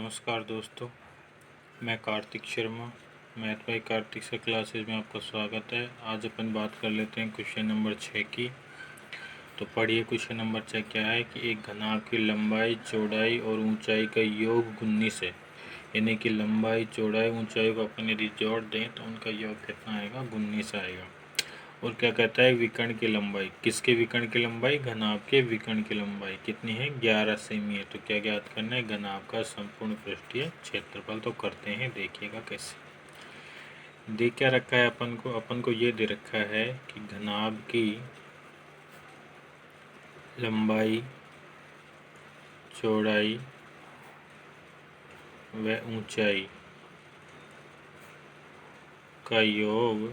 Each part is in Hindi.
नमस्कार दोस्तों, मैं कार्तिक शर्मा। मैथ बाय कार्तिक से क्लासेज में आपका स्वागत है। आज अपन बात कर लेते हैं क्वेश्चन नंबर 6 की। तो पढ़िए, क्वेश्चन नंबर 6 क्या है कि एक घनाभ की लंबाई, चौड़ाई और ऊंचाई का योग 19 है। यानी कि लंबाई, चौड़ाई, ऊंचाई को अपन यदि जोड़ दें तो उनका योग कितना आएगा? 19 आएगा। और क्या कहता है? विकर्ण की लंबाई। किसके विकर्ण की लंबाई? घनाभ के विकर्ण की लंबाई कितनी है? 11 सेमी है। तो क्या ज्ञात करना है? घनाभ का संपूर्ण पृष्ठीय क्षेत्रफल। तो करते हैं, देखिएगा कैसे। दे क्या रखा है अपन को ये दे रखा है कि घनाभ की लंबाई, चौड़ाई व ऊंचाई का योग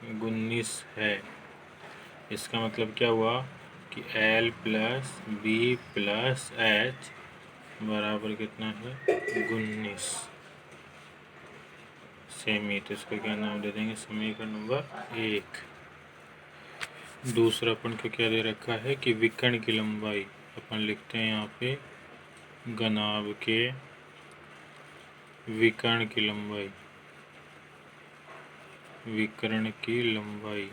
19 है। इसका मतलब क्या हुआ कि L plus B plus h बराबर कितना है? 19 सेमी। तो इसको क्या नाम दे देंगे? समीकरण नंबर 1। दूसरा अपन को क्या दे रखा है कि विकर्ण की लंबाई। अपन लिखते हैं यहाँ पे घनाभ के विकर्ण की लंबाई, विकर्ण की लंबाई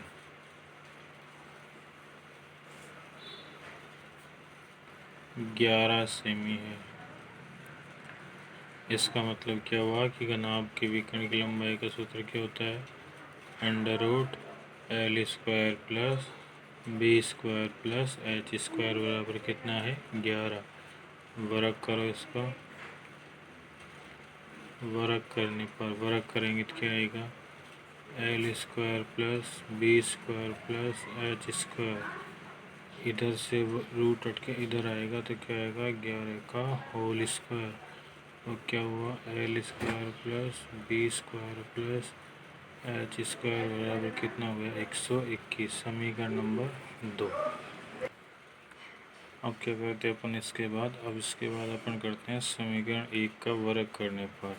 11 सेमी है। इसका मतलब क्या हुआ कि घनाभ के विकर्ण की लंबाई का सूत्र क्या होता है? √L square plus B square plus h square बराबर कितना है? 11। वर्ग करो इसका। वर्ग करने पर वर्ग करेंगे तो क्या आएगा? L square plus B square plus h square. इधर से रूट हट के इधर आएगा तो क्या आएगा? 11 का होल स्क्वायर। और क्या हुआ? L square plus B square plus h square बराबर कितना हो गया? 121। समीकरण नंबर 2। अब क्या करते हैं अपन इसके बाद? अब इसके बाद अपन करते हैं समीकरण 1 का वर्ग करने पर।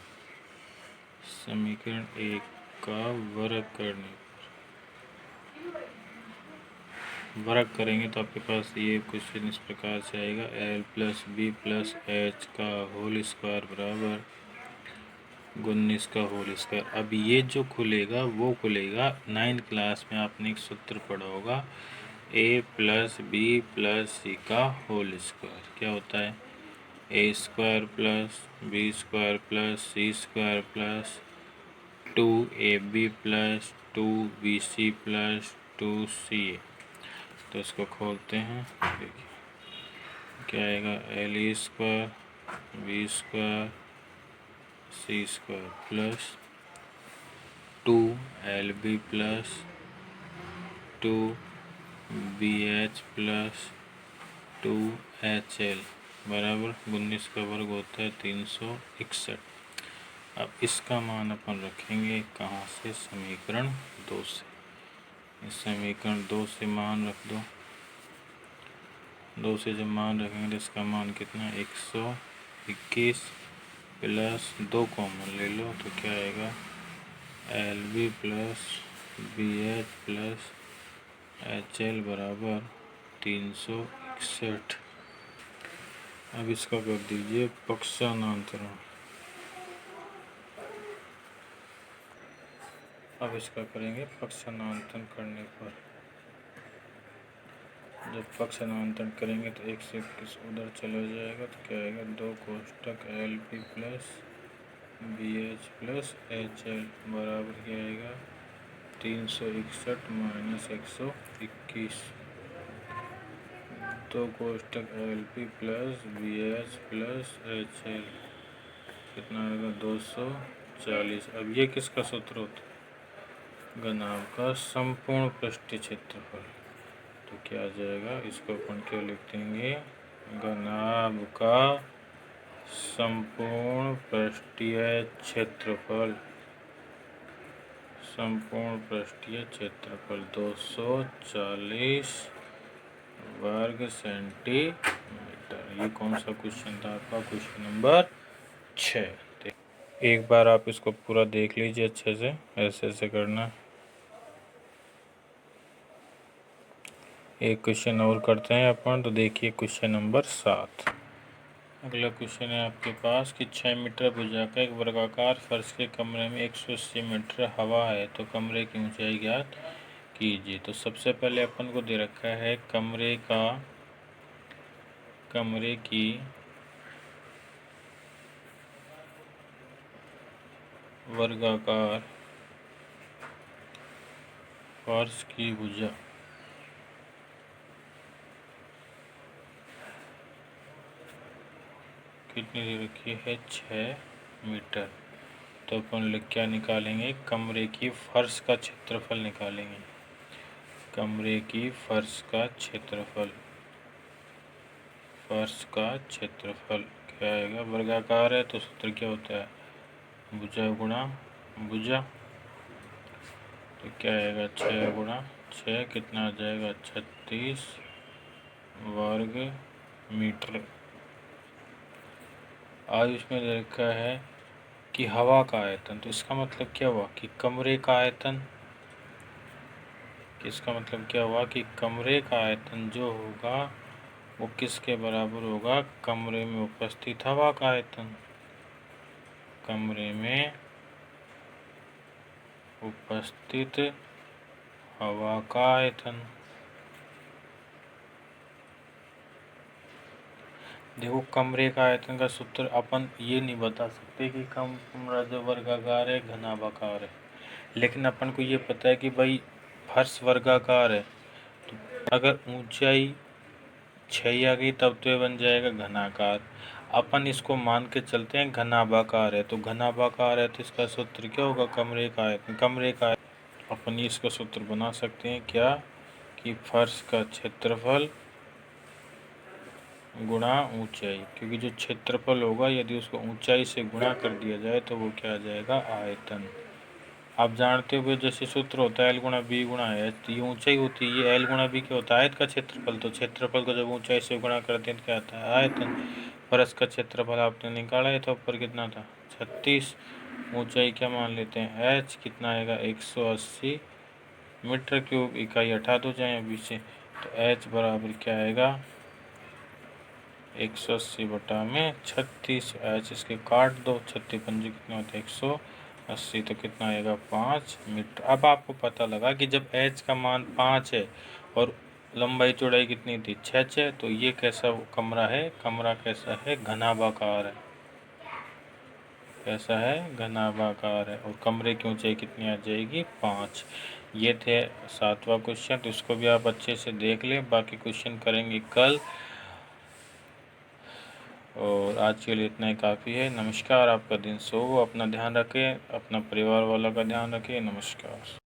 समीकरण 1 का वर्ग करने पर वर्ग करेंगे तो आपके पास ये क्वेश्चन इस प्रकार से आएगा। L plus B plus h का होल स्क्वायर बराबर 19 का होल स्क्वायर। अब ये जो खुलेगा वो खुलेगा 9th क्लास में आपने एक सूत्र पढ़ा होगा, a plus B plus C का होल स्क्वायर। क्या होता है? a square plus B square plus C square plus 2ab plus 2bc plus 2ca। तो इसको खोलते हैं, देखिए क्या आएगा? l square B square C square plus 2lb plus 2bh plus 2hl बराबर 19 का वर्ग होता है 361। अब इसका मान अपन रखेंगे कहाँ से? समीकरण 2 से। इस समीकरण 2 से मान रख दो। 2 से जब मान रखेंगे तो इसका मान कितना? 121 प्लस 2 कॉमन ले लो तो क्या आएगा? LB plus BH plus HL बराबर 361। अब इसका कर दीजिए पक्षांतरण। अब इसका करेंगे पक्षांतरण करने पर। जब पक्षांतरण करेंगे तो 1 से 21 उधर चला जाएगा तो क्या आएगा? 2 कोष्टक LP plus BH plus HL बराबर क्या आएगा? 361 minus 121। 2 कोष्टक LP plus BH plus HL कितना आएगा? 240। अब ये किसका सूत्र होता है? घनाभ का संपूर्ण पृष्ठीय क्षेत्रफल। तो क्या आ जाएगा? इसको अपन क्या लिख देंगे? घनाभ का संपूर्ण पृष्ठीय क्षेत्रफल। संपूर्ण पृष्ठीय क्षेत्रफल 240 वर्ग सेंटीमीटर। ये कौन सा क्वेश्चन था आपका? Question number 6। एक बार आप इसको पूरा देख लीजिए अच्छे से, ऐसे ऐसे करना। एक क्वेश्चन और करते हैं अपन। तो देखिए क्वेश्चन नंबर 7। अगला क्वेश्चन है आपके पास कि 6 मीटर भुजा का एक वर्गाकार फर्श के कमरे में 180 मीटर हवा है, तो कमरे की ऊंचाई ज्ञात कीजिए। तो सबसे पहले अपन को दे रखा है कमरे की वर्गाकार फर्श की भुजा कितनी दे रखी है? 6 मीटर। तो अपन क्या निकालेंगे? कमरे की फर्श का क्षेत्रफल निकालेंगे। कमरे की फर्श का क्षेत्रफल क्या आएगा? वर्गाकार है तो सूत्र क्या होता है? भुजा गुणा भुजा। तो क्या आएगा? 6 गुणा 6 कितना आ जाएगा? 36 वर्ग मीटर। आज इसमें दे रखा है कि हवा का आयतन, तो इसका मतलब क्या हुआ कि कमरे का आयतन, इसका मतलब क्या हुआ कि कमरे का आयतन जो होगा वो किसके बराबर होगा? कमरे में उपस्थित हवा का आयतन। कमरे में उपस्थित हवा का आयतन। देखो, कमरे का आयतन का सूत्र अपन ये नहीं बता सकते कि कमरा जो वर्गाकार है घनाभाकार है, लेकिन अपन को ये पता है कि भाई फर्श वर्गाकार है, तो अगर ऊंचाई 6 आ गई तब तो ये बन जाएगा घनाकार। अपन इसको मान के चलते हैं घनाभाकार है, तो घनाभाकार है तो इसका सूत्र क्या होगा? कमरे का आयतन। अपन इसका सूत्र बना सकते हैं क्या कि फर्श का क्षेत्रफल गुणा ऊंचाई, क्योंकि जो क्षेत्रफल होगा यदि उसको ऊंचाई से गुणा कर दिया जाए तो वो क्या आ जाएगा? आयतन। आप जानते हो जैसे सूत्र होता है L गुणा बी गुणा एच, तो ये ऊंचाई होती है, ये L गुणा बी क्या होता है? आयत का क्षेत्रफल। तो क्षेत्रफल को जब ऊंचाई से गुणा करते हैं तो क्या आता है? आयतन। फर्श का क्षेत्रफल आपने निकाला है तो ऊपर कितना था? 36। ऊंचाई क्या मान लेते हैं? H कितना आएगा? 180 मीटर क्यूब। इकाई हटा दो जाए अभी से, तो H बराबर क्या आएगा? 180 बटा में 36। H इसके काट दो, 36 पंजे कितना होता है? 180। तो कितना आएगा? 5 मीटर। अब आपको पता लगा कि जब H का मान 5 है और लंबाई चौड़ाई कितनी थी? 6, तो ये कैसा कमरा है? कमरा कैसा है? घनाभाकार है। कैसा है? घनाभाकार है। और कमरे की ऊंचाई कितनी आ जाएगी? 5। ये थे 7वां क्वेश्चन, तो इसको भी आप अच्छे से देख लें। बाकी क्वेश्चन करेंगे कल। और आज के लिए इतना ही काफ़ी है। नमस्कार। आपका दिन शुभ हो। अपना ध्यान रखें, अपना परिवार वालों का ध्यान रखें। नमस्कार।